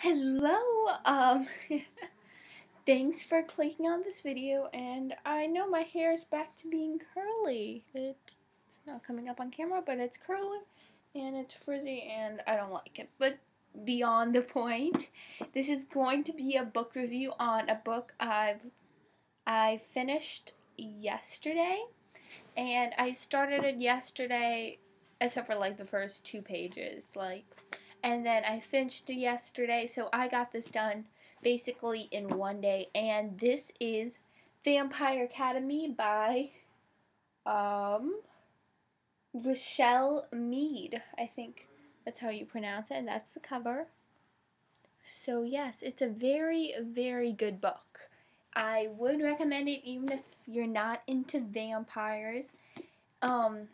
Hello, thanks for clicking on this video, and I know my hair is back to being curly. It's not coming up on camera, but it's curly, and it's frizzy, and I don't like it. But beyond the point, this is going to be a book review on a book I finished yesterday, and I started it yesterday, except for like the first 2 pages, and then I finished it yesterday, so I got this done basically in one day. And this is Vampire Academy by Richelle Mead. I think that's how you pronounce it, and that's the cover. So yes, it's a very, very good book. I would recommend it even if you're not into vampires. Um,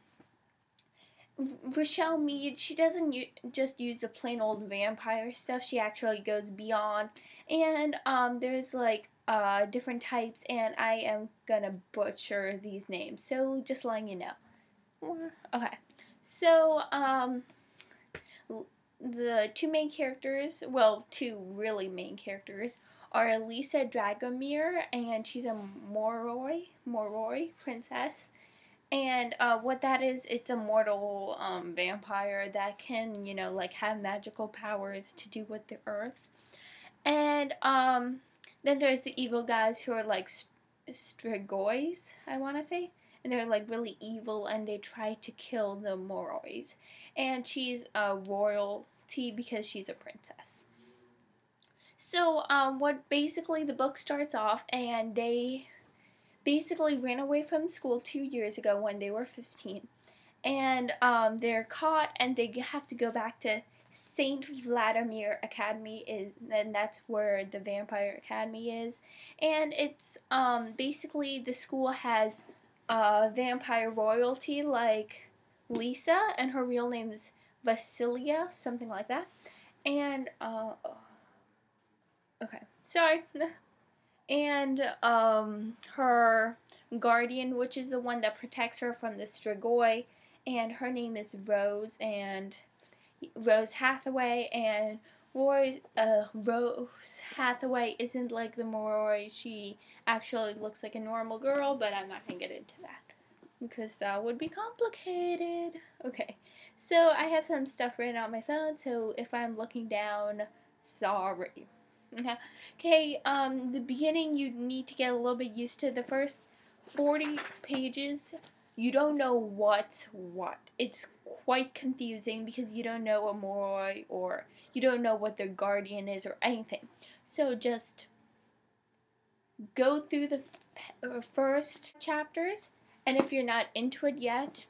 Richelle Mead, she doesn't just use the plain old vampire stuff. She actually goes beyond, and there's like different types, and I am gonna butcher these names, so just letting you know. Okay, so the two main characters, well, two really main characters, are Lisa Dragomir, and she's a Moroi princess. And what that is, it's a mortal vampire that can, like have magical powers to do with the earth. And then there's the evil guys who are like Strigoi, I want to say. And they're like really evil, and they try to kill the Morois. And she's a royalty because she's a princess. So what basically the book starts off, and they basically ran away from school 2 years ago when they were 15. And they're caught, and they have to go back to Saint Vladimir Academy, and that's where the Vampire Academy is. And it's basically the school has vampire royalty like Lisa, and her real name is Vasilia, something like that. And okay, sorry. And her guardian, which is the one that protects her from the Strigoi, and her name is Rose Hathaway. And Rose Hathaway isn't like the Moroi. She actually looks like a normal girl, but I'm not gonna get into that because that would be complicated. Okay, so I have some stuff written on my phone, so if I'm looking down, sorry. Okay, the beginning, you need to get a little bit used to. The first 40 pages, you don't know what's what. It's quite confusing because you don't know a Moroi, or you don't know what their guardian is or anything. So just go through the first chapters, and if you're not into it yet,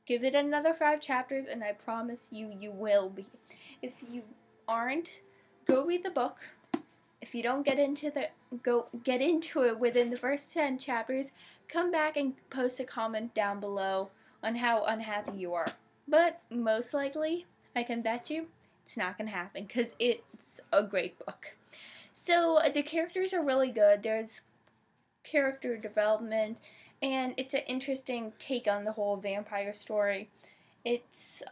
give it another 5 chapters, and I promise you will be. If you aren't, go read the book. If you don't get into it within the first 10 chapters, come back and post a comment down below on how unhappy you are. But most likely, I can bet you, it's not going to happen because it's a great book. So the characters are really good. There's character development, and it's an interesting take on the whole vampire story. It's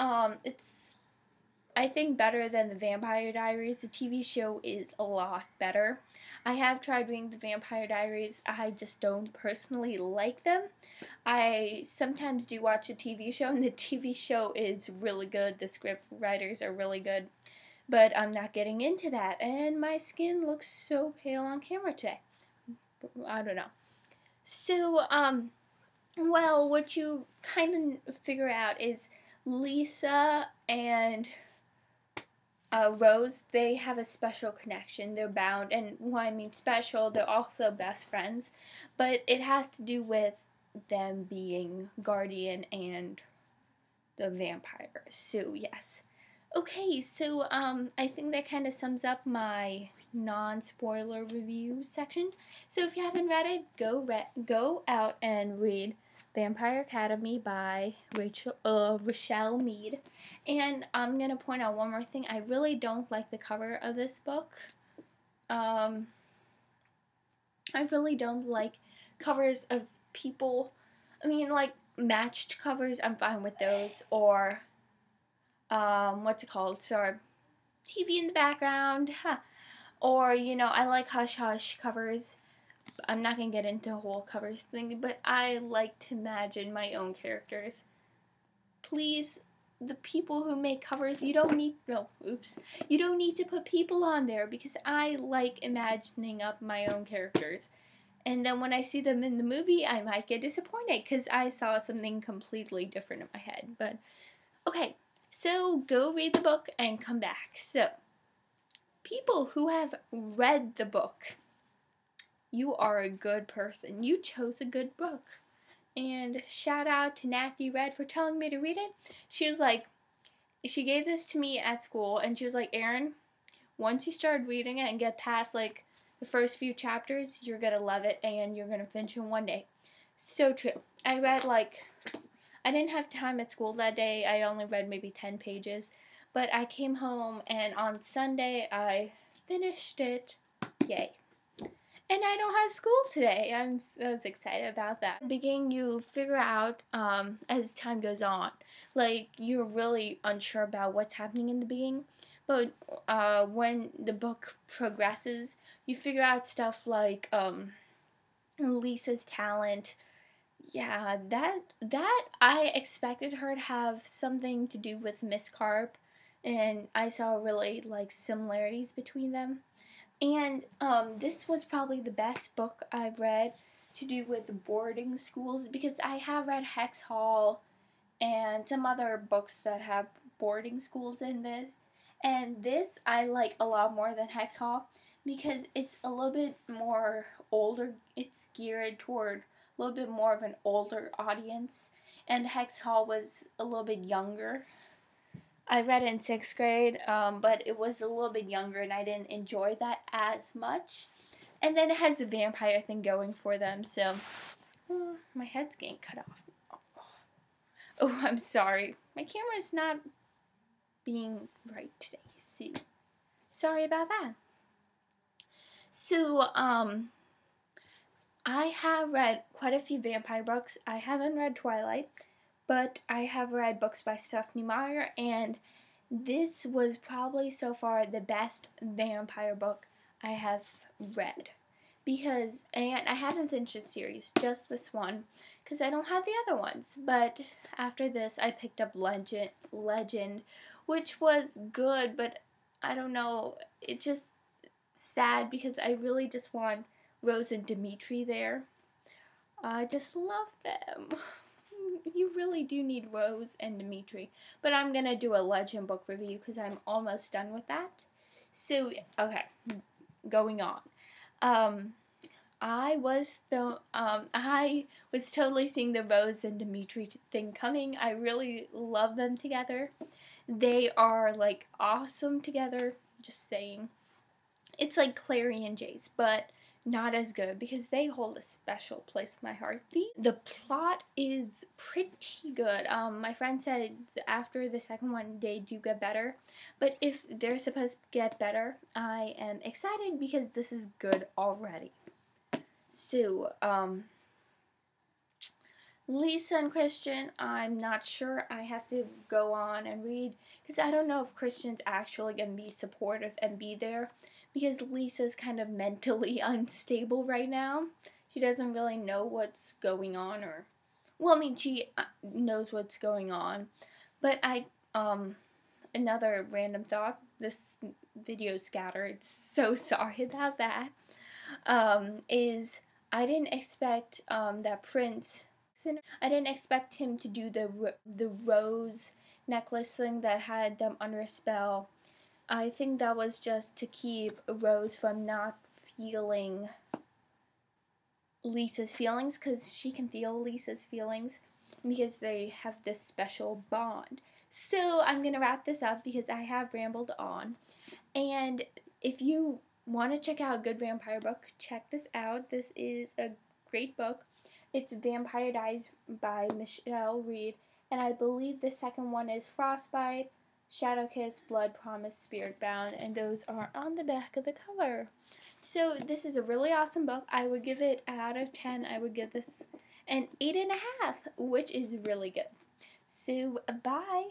I think better than the Vampire Diaries. The TV show is a lot better. I have tried reading the Vampire Diaries. I just don't personally like them. I sometimes do watch a TV show, and the TV show is really good. The script writers are really good. But I'm not getting into that, and my skin looks so pale on camera today. I don't know. So, well, what you kind of figure out is Lisa and Rose, they have a special connection. They're bound, and when I mean special, they're also best friends. But it has to do with them being guardian and the vampires. So yes. Okay, so I think that kind of sums up my non-spoiler review section. So if you haven't read it, go out and read Vampire Academy by Richelle Mead. And I'm going to point out one more thing. I really don't like the cover of this book. I really don't like covers of people. I mean, like, matched covers, I'm fine with those. Or, what's it called? Sorry. TV in the background. Huh. Or, you know, I like Hush Hush covers. I'm not going to get into the whole covers thing, but I like to imagine my own characters. Please, the people who make covers, you don't need, no, oops. You don't need to put people on there because I like imagining up my own characters. And then when I see them in the movie, I might get disappointed because I saw something completely different in my head. But, okay, so go read the book and come back. So, people who have read the book, you are a good person. You chose a good book. And shout out to Nathy Red for telling me to read it. She was like, she gave this to me at school, and she was like, Erin, once you start reading it and get past like the first few chapters, you're gonna love it and you're gonna finish it in one day. So true. I read like, I didn't have time at school that day. I only read maybe 10 pages. But I came home and on Sunday I finished it. Yay. And I don't have school today. I was excited about that. At the beginning, you figure out as time goes on. Like, you're really unsure about what's happening in the beginning. But when the book progresses, you figure out stuff like Lisa's talent. Yeah, that I expected her to have something to do with Miss Carp. And I saw really like similarities between them. And this was probably the best book I've read to do with boarding schools because I have read Hex Hall and some other books that have boarding schools in this. And this I like a lot more than Hex Hall because it's a little bit more older. It's geared toward a little bit more of an older audience. And Hex Hall was a little bit younger. I read it in 6th grade, but it was a little bit younger and I didn't enjoy that as much. And then it has the vampire thing going for them, so my head's getting cut off. Oh, I'm sorry. My camera's not being right today, so sorry about that. So, I have read quite a few vampire books. I haven't read Twilight, but I have read books by Stephenie Meyer, and this was probably so far the best vampire book I have read. Because, and I haven't finished the series, just this one, because I don't have the other ones. But after this, I picked up Legend, which was good, but I don't know, it's just sad because I really just want Rose and Dimitri there. I just love them. You really do need Rose and Dimitri. But I'm going to do a Legend book review because I'm almost done with that. So, okay, going on. I was totally seeing the Rose and Dimitri thing coming. I really love them together. They are, like, awesome together. Just saying. It's like Clary and Jace, but not as good because they hold a special place in my heart. The plot is pretty good. My friend said after the second one they do get better, but if they're supposed to get better, I am excited because this is good already. So, Lisa and Christian, I'm not sure. I have to go on and read because I don't know if Christian's actually going to be supportive and be there. Because Lisa's kind of mentally unstable right now. She doesn't really know what's going on, or, well, I mean, she knows what's going on. But another random thought, this video scattered, so sorry about that, is I didn't expect that Prince, I didn't expect him to do the rose necklace thing that had them under a spell. I think that was just to keep Rose from not feeling Lisa's feelings, because she can feel Lisa's feelings because they have this special bond. So I'm going to wrap this up because I have rambled on. And if you want to check out a good vampire book, check this out. This is a great book. It's Vampire Diaries by Michelle Reed. And I believe the second one is Frostbite, Shadow Kiss, Blood Promise, Spirit Bound, and those are on the back of the cover. So this is a really awesome book. I would give it out of 10. I would give this an 8.5, which is really good. So bye.